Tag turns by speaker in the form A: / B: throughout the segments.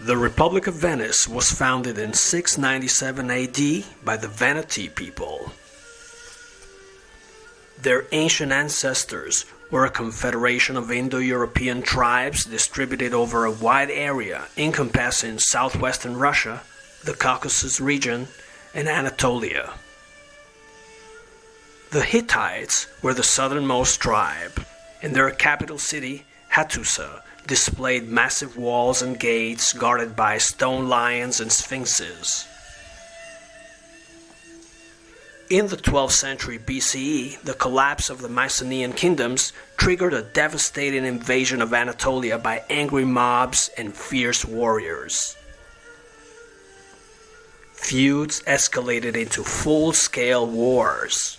A: The Republic of Venice was founded in 697 AD by the Veneti people. Their ancient ancestors were a confederation of Indo-European tribes distributed over a wide area encompassing southwestern Russia, the Caucasus region, and Anatolia. The Hittites were the southernmost tribe, and their capital city, Hattusa, displayed massive walls and gates guarded by stone lions and sphinxes. In the 12th century BCE, the collapse of the Mycenaean kingdoms triggered a devastating invasion of Anatolia by angry mobs and fierce warriors. Feuds escalated into full-scale wars.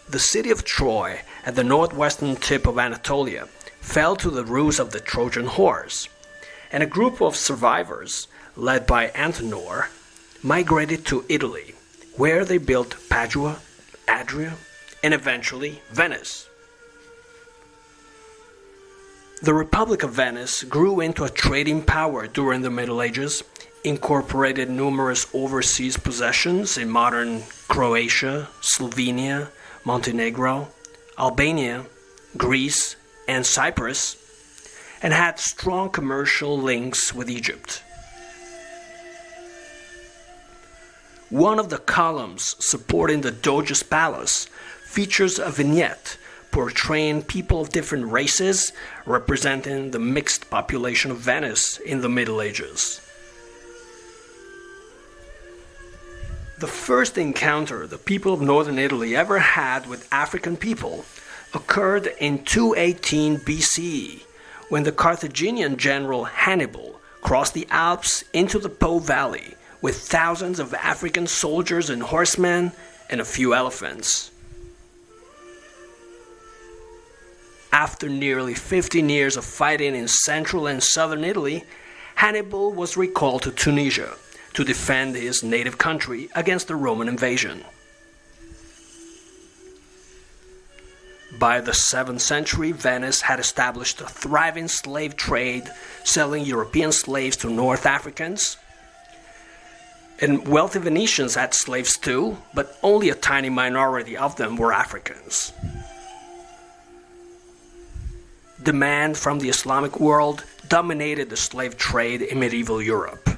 A: The city of Troy, at the northwestern tip of Anatolia, fell to the ruse of the Trojan horse, and a group of survivors, led by Antenor, migrated to Italy, where they built Padua, Adria, and eventually Venice. The Republic of Venice grew into a trading power during the Middle Ages, incorporated numerous overseas possessions in modern Croatia, Slovenia, Montenegro, Albania, Greece, and Cyprus, and had strong commercial links with Egypt. One of the columns supporting the Doge's palace features a vignette portraying people of different races representing the mixed population of Venice in the Middle Ages. The first encounter the people of northern Italy ever had with African people occurred in 218 BCE, when the Carthaginian general Hannibal crossed the Alps into the Po Valley with thousands of African soldiers and horsemen and a few elephants. After nearly 15 years of fighting in central and southern Italy, Hannibal was recalled to Tunisia to defend his native country against the Roman invasion. By the 7th century, Venice had established a thriving slave trade, selling European slaves to North Africans. And wealthy Venetians had slaves too, but only a tiny minority of them were Africans. Demand from the Islamic world dominated the slave trade in medieval Europe.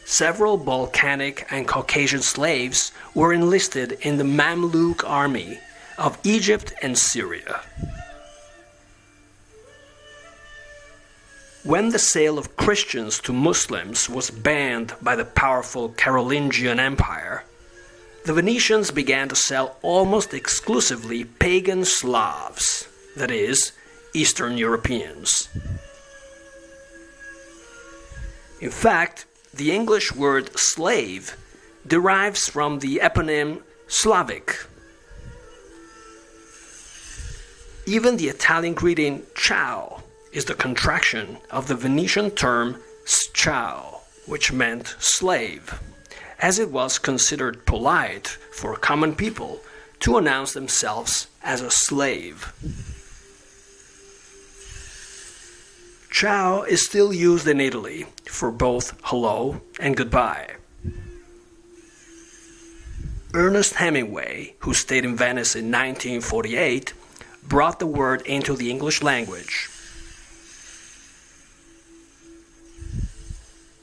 A: Several Balkanic and Caucasian slaves were enlisted in the Mamluk army of Egypt and Syria. When the sale of Christians to Muslims was banned by the powerful Carolingian Empire, the Venetians began to sell almost exclusively pagan Slavs, that is, Eastern Europeans. In fact, the English word slave derives from the eponym Slavic. Even the Italian greeting ciao is the contraction of the Venetian term sciao, which meant slave, as it was considered polite for common people to announce themselves as a slave. Ciao is still used in Italy for both hello and goodbye. Ernest Hemingway, who stayed in Venice in 1948, brought the word into the English language.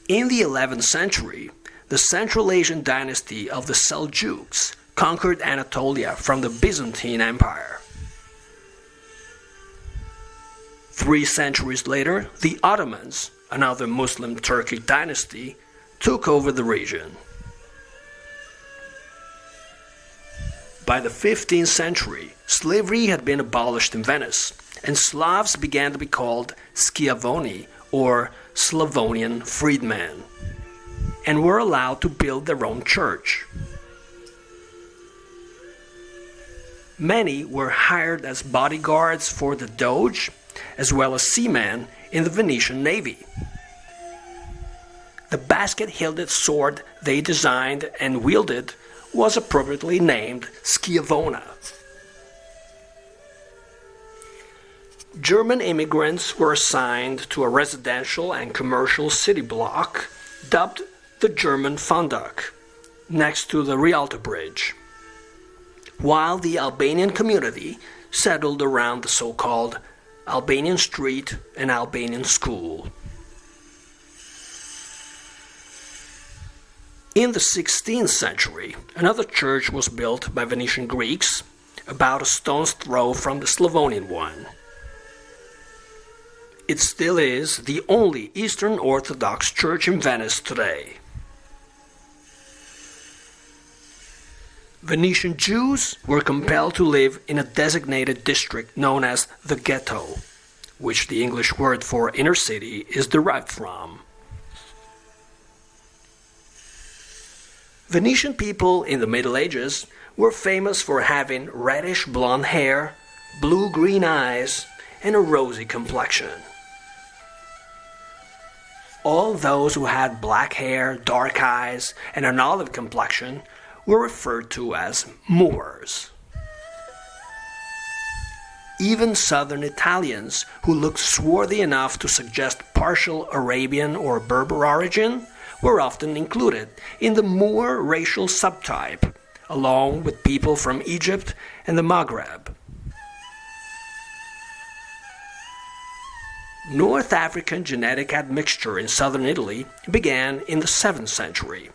A: In the 11th century, the Central Asian dynasty of the Seljuks conquered Anatolia from the Byzantine Empire. 3 centuries later, the Ottomans, another Muslim Turkic dynasty, took over the region. By the 15th century, slavery had been abolished in Venice, and Slavs began to be called Schiavoni, or Slavonian freedmen, and were allowed to build their own church. Many were hired as bodyguards for the Doge, as well as seamen in the Venetian navy. The basket-hilted sword they designed and wielded was appropriately named Schiavona. German immigrants were assigned to a residential and commercial city block dubbed the German Fondak, next to the Rialto Bridge, while the Albanian community settled around the so-called Albanian Street and Albanian School. In the 16th century, another church was built by Venetian Greeks, about a stone's throw from the Slavonian one. It still is the only Eastern Orthodox church in Venice today. Venetian Jews were compelled to live in a designated district known as the ghetto, which the English word for inner city is derived from. Venetian people in the Middle Ages were famous for having reddish blonde hair, blue-green eyes, and a rosy complexion. All those who had black hair, dark eyes, and an olive complexion were referred to as Moors. Even southern Italians, who looked swarthy enough to suggest partial Arabian or Berber origin, were often included in the Moor racial subtype, along with people from Egypt and the Maghreb. North African genetic admixture in southern Italy began in the 7th century,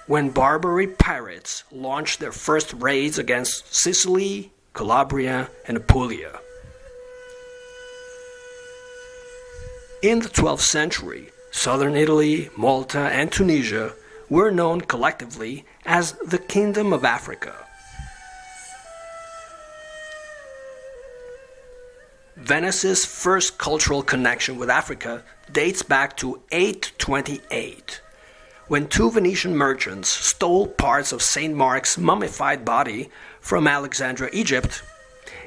A: when Barbary pirates launched their first raids against Sicily, Calabria, and Apulia. In the 12th century, southern Italy, Malta, and Tunisia were known collectively as the Kingdom of Africa. Venice's first cultural connection with Africa dates back to 828, when two Venetian merchants stole parts of St. Mark's mummified body from Alexandria, Egypt,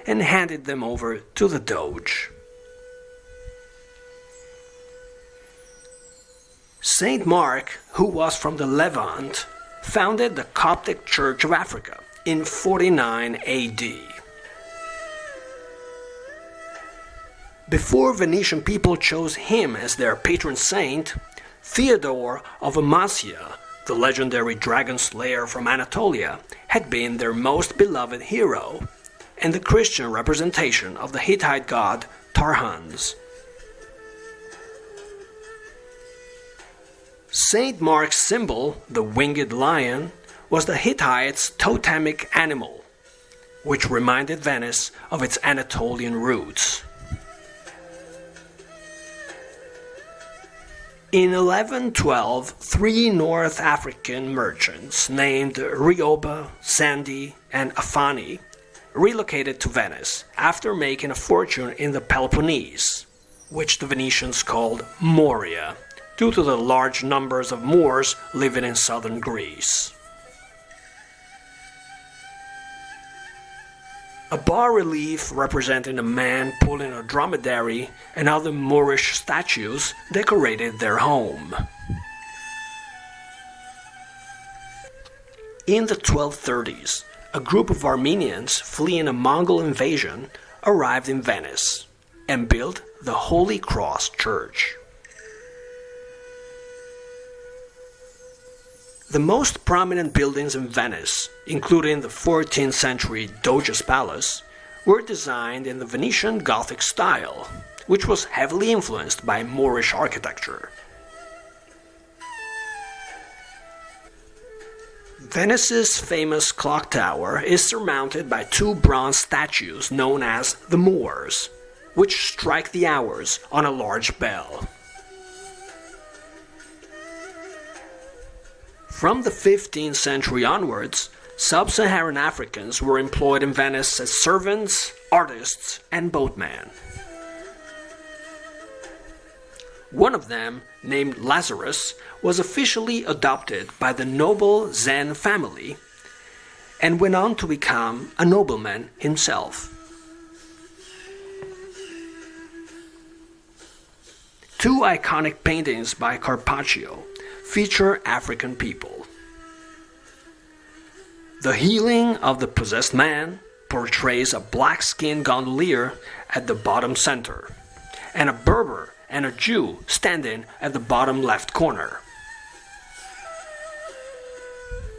A: and handed them over to the Doge. St. Mark, who was from the Levant, founded the Coptic Church of Africa in 49 AD. Before Venetian people chose him as their patron saint, Theodore of Amasya, the legendary dragon slayer from Anatolia, had been their most beloved hero, and the Christian representation of the Hittite god Tarhans. St. Mark's symbol, the winged lion, was the Hittites' totemic animal, which reminded Venice of its Anatolian roots. In 1112, three North African merchants named Rioba, Sandi, and Afani relocated to Venice after making a fortune in the Peloponnese, which the Venetians called Moria, due to the large numbers of Moors living in southern Greece. A bas-relief representing a man pulling a dromedary and other Moorish statues decorated their home. In the 1230s, a group of Armenians fleeing a Mongol invasion arrived in Venice and built the Holy Cross Church. The most prominent buildings in Venice, including the 14th century Doge's Palace, were designed in the Venetian Gothic style, which was heavily influenced by Moorish architecture. Venice's famous clock tower is surmounted by two bronze statues known as the Moors, which strike the hours on a large bell. From the 15th century onwards, sub-Saharan Africans were employed in Venice as servants, artists, and boatmen. One of them, named Lazarus, was officially adopted by the noble Zen family and went on to become a nobleman himself. Two iconic paintings by Carpaccio feature African people. The Healing of the Possessed Man portrays a black-skinned gondolier at the bottom center, and a Berber and a Jew standing at the bottom left corner.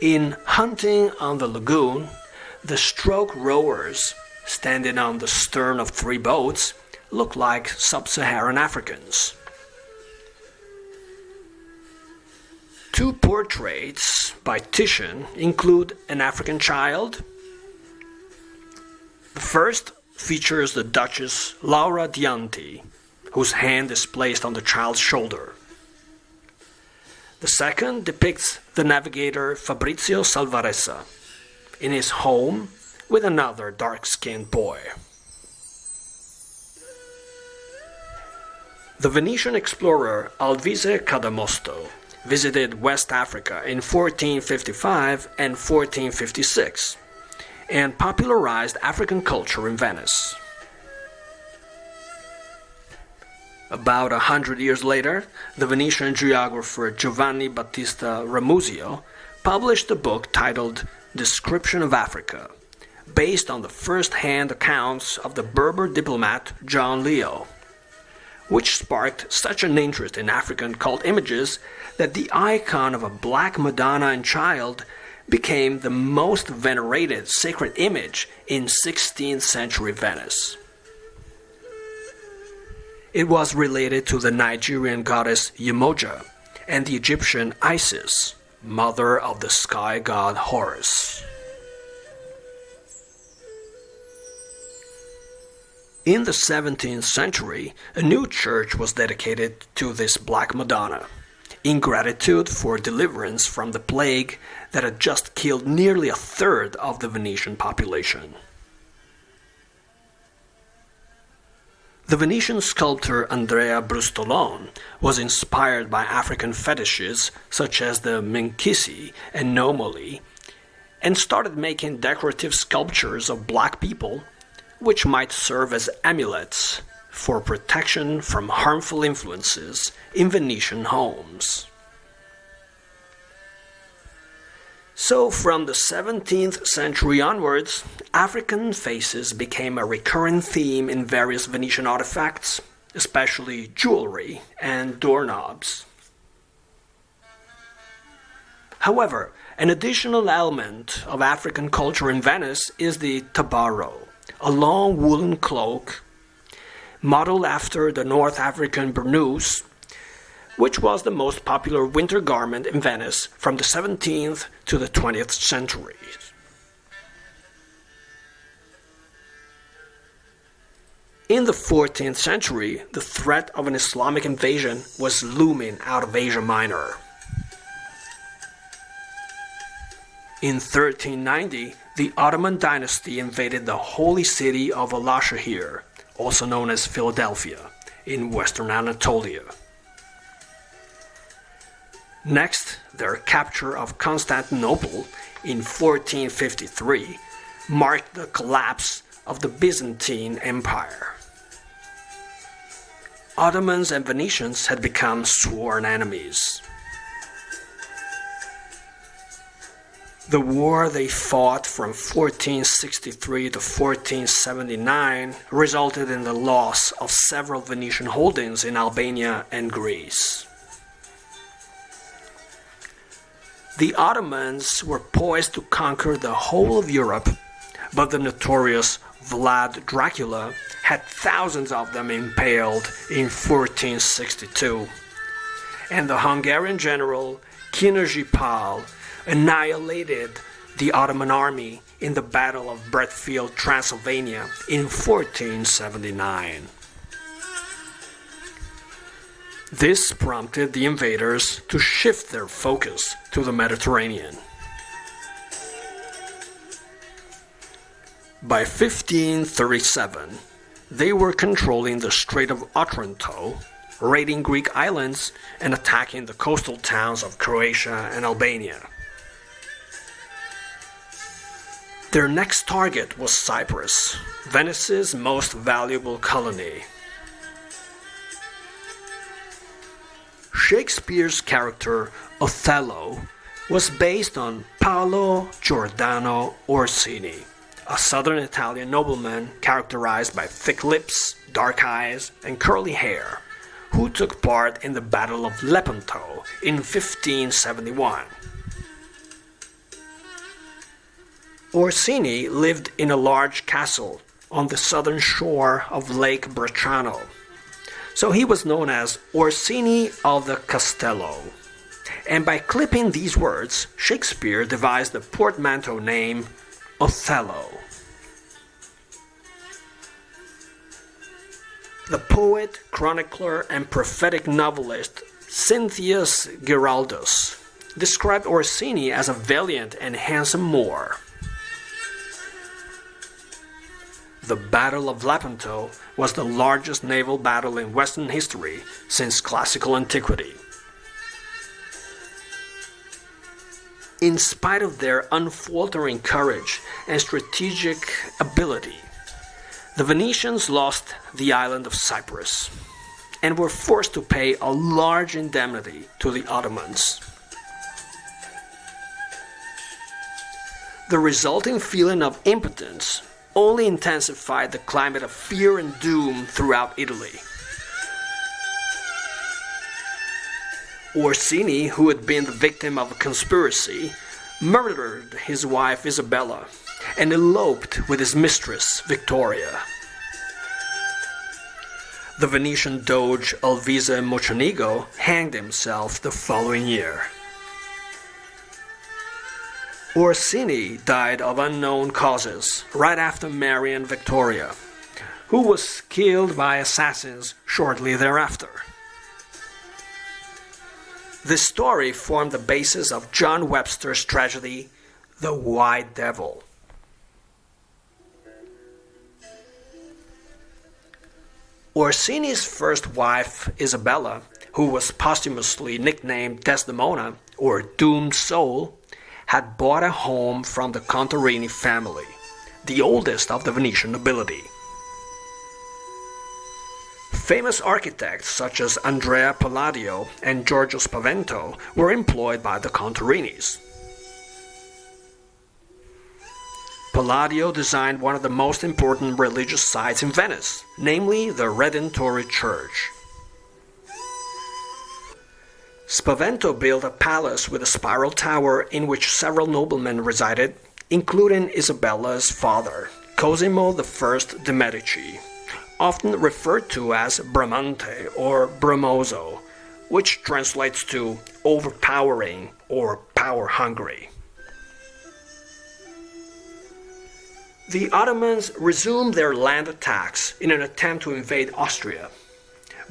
A: In Hunting on the Lagoon, the stroke rowers, standing on the stern of three boats, look like sub-Saharan Africans. Two portraits by Titian include an African child. The first features the Duchess Laura Dianti, whose hand is placed on the child's shoulder. The second depicts the navigator Fabrizio Salvarezza in his home with another dark-skinned boy. The Venetian explorer Alvise Cadamosto visited West Africa in 1455 and 1456 and popularized African culture in Venice. About 100 years later, the Venetian geographer Giovanni Battista Ramuzio published a book titled Description of Africa, based on the first-hand accounts of the Berber diplomat John Leo, which sparked such an interest in African cult images that the icon of a black Madonna and child became the most venerated sacred image in 16th century Venice. It was related to the Nigerian goddess Yemoja and the Egyptian Isis, mother of the sky god Horus. In the 17th century, a new church was dedicated to this Black Madonna, in gratitude for deliverance from the plague that had just killed nearly a third of the Venetian population. The Venetian sculptor Andrea Brustolone was inspired by African fetishes such as the Minkisi and Nomoli, and started making decorative sculptures of black people, which might serve as amulets for protection from harmful influences in Venetian homes. So from the 17th century onwards, African faces became a recurring theme in various Venetian artifacts, especially jewelry and doorknobs. However, an additional element of African culture in Venice is the tabaro, a long woolen cloak modeled after the North African burnous, which was the most popular winter garment in Venice from the 17th to the 20th centuries. In the 14th century, the threat of an Islamic invasion was looming out of Asia Minor. In 1390, the Ottoman dynasty invaded the holy city of Alaşehir, also known as Philadelphia, in western Anatolia. Next, their capture of Constantinople in 1453 marked the collapse of the Byzantine Empire. Ottomans and Venetians had become sworn enemies. The war they fought from 1463 to 1479 resulted in the loss of several Venetian holdings in Albania and Greece. The Ottomans were poised to conquer the whole of Europe, but the notorious Vlad Dracula had thousands of them impaled in 1462, and the Hungarian general Kinerji Pál annihilated the Ottoman army in the Battle of Bradfield, Transylvania in 1479. This prompted the invaders to shift their focus to the Mediterranean. By 1537, they were controlling the Strait of Otranto, raiding Greek islands and attacking the coastal towns of Croatia and Albania. Their next target was Cyprus, Venice's most valuable colony. Shakespeare's character Othello was based on Paolo Giordano Orsini, a southern Italian nobleman characterized by thick lips, dark eyes, and curly hair, who took part in the Battle of Lepanto in 1571. Orsini lived in a large castle on the southern shore of Lake Bracciano, so he was known as Orsini of the Castello. And by clipping these words, Shakespeare devised the portmanteau name Othello. The poet, chronicler, and prophetic novelist Cynthius Giraldus described Orsini as a valiant and handsome Moor. The Battle of Lepanto was the largest naval battle in Western history since classical antiquity. In spite of their unfaltering courage and strategic ability, the Venetians lost the island of Cyprus and were forced to pay a large indemnity to the Ottomans. The resulting feeling of impotence only intensified the climate of fear and doom throughout Italy. Orsini, who had been the victim of a conspiracy, murdered his wife Isabella and eloped with his mistress Victoria. The Venetian Doge Alvise Mocenigo hanged himself the following year. Orsini died of unknown causes right after marrying Victoria, who was killed by assassins shortly thereafter. This story formed the basis of John Webster's tragedy, The White Devil. Orsini's first wife, Isabella, who was posthumously nicknamed Desdemona, or Doomed Soul, had bought a home from the Contarini family, the oldest of the Venetian nobility. Famous architects such as Andrea Palladio and Giorgio Spavento were employed by the Contarinis. Palladio designed one of the most important religious sites in Venice, namely the Redentore Church. Spavento built a palace with a spiral tower in which several noblemen resided, including Isabella's father, Cosimo I de' Medici, often referred to as Bramante or Bramoso, which translates to overpowering or power-hungry. The Ottomans resumed their land attacks in an attempt to invade Austria,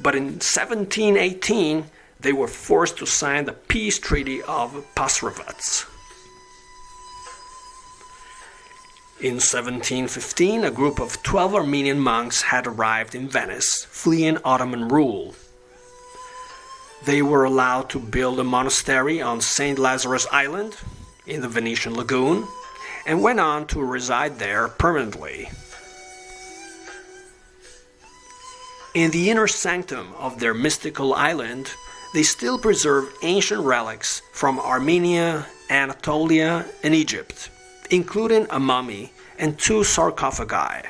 A: but in 1718 they were forced to sign the peace treaty of Pasravac. In 1715, a group of 12 Armenian monks had arrived in Venice, fleeing Ottoman rule. They were allowed to build a monastery on St. Lazarus Island, in the Venetian lagoon, and went on to reside there permanently. In the inner sanctum of their mystical island, they still preserve ancient relics from Armenia, Anatolia, and Egypt, including a mummy and 2 sarcophagi.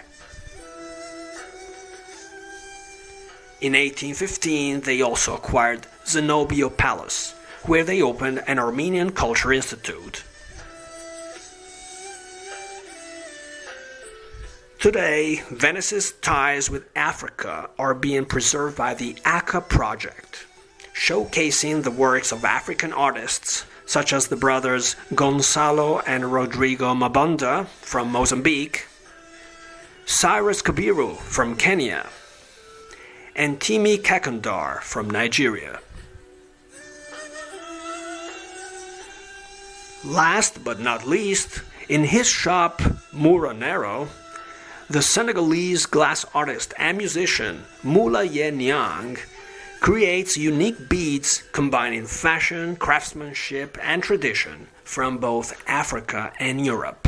A: In 1815, they also acquired Zenobio Palace, where they opened an Armenian Culture Institute. Today, Venice's ties with Africa are being preserved by the ACA project, showcasing the works of African artists such as the brothers Goncalo and Rodrigo Mabunda from Mozambique, Cyrus Kabiru from Kenya, and Timi Kakandar from Nigeria. Last but not least, in his shop Moor the Senegalese glass artist and musician Moulaye Niang creates unique beads combining fashion, craftsmanship, and tradition from both Africa and Europe.